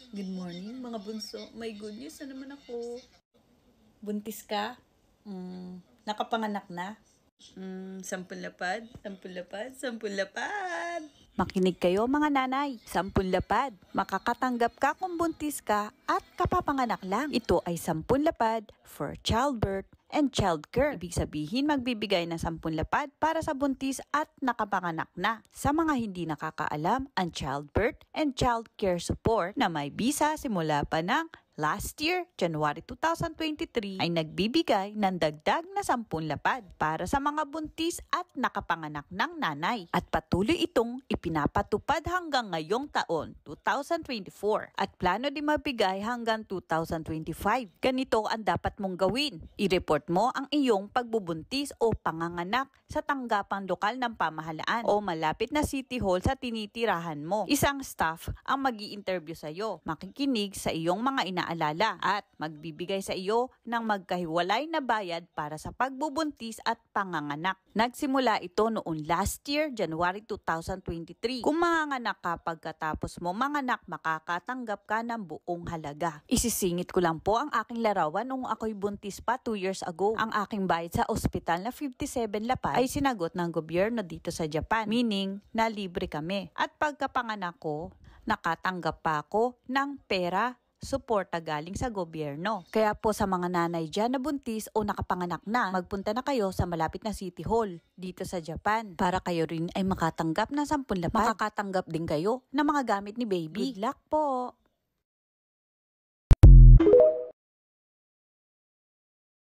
Good morning mga bunso. May good news na naman ako. Buntis ka? Nakapanganak na? 10 lapad? 10 lapad? 10 lapad! Makinig kayo mga nanay, 10 lapad. Makakatanggap ka kung buntis ka at kapapanganak lang. Ito ay 10 lapad for childbirth and childcare. Ibig sabihin magbibigay ng 10 lapad para sa buntis at nakapanganak na. Sa mga hindi nakakaalam, ang childbirth and childcare support na may bisa simula pa ng last year, January 2023, ay nagbibigay ng dagdag na 10 lapad para sa mga buntis at nakapanganak ng nanay. At patuloy itong ipinapatupad hanggang ngayong taon, 2024. At plano din mabigay hanggang 2025. Ganito ang dapat mong gawin. I-report mo ang iyong pagbubuntis o panganganak sa tanggapang lokal ng pamahalaan o malapit na city hall sa tinitirahan mo. Isang staff ang magi-interview sa iyo, makikinig sa iyong mga inaalala at magbibigay sa iyo ng magkahiwalay na bayad para sa pagbubuntis at panganganak. Nagsimula ito noong last year, January 2023. Kung manganganak ka pagkatapos mo manganak, makakatanggap ka ng buong halaga. Isisingit ko lang po ang aking larawan noong ako'y buntis pa 2 years ago. Ang aking bayad sa ospital na 57 lapad ay sinagot ng gobyerno dito sa Japan, meaning na libre kami. At pagkapanganak ko, nakatanggap pa ako ng pera suporta galing sa gobyerno. Kaya po sa mga nanay dyan na buntis o nakapanganak na, magpunta na kayo sa malapit na city hall dito sa Japan para kayo rin ay makatanggap ng 10 lapad. Makakatanggap din kayo ng mga gamit ni baby. Good luck po!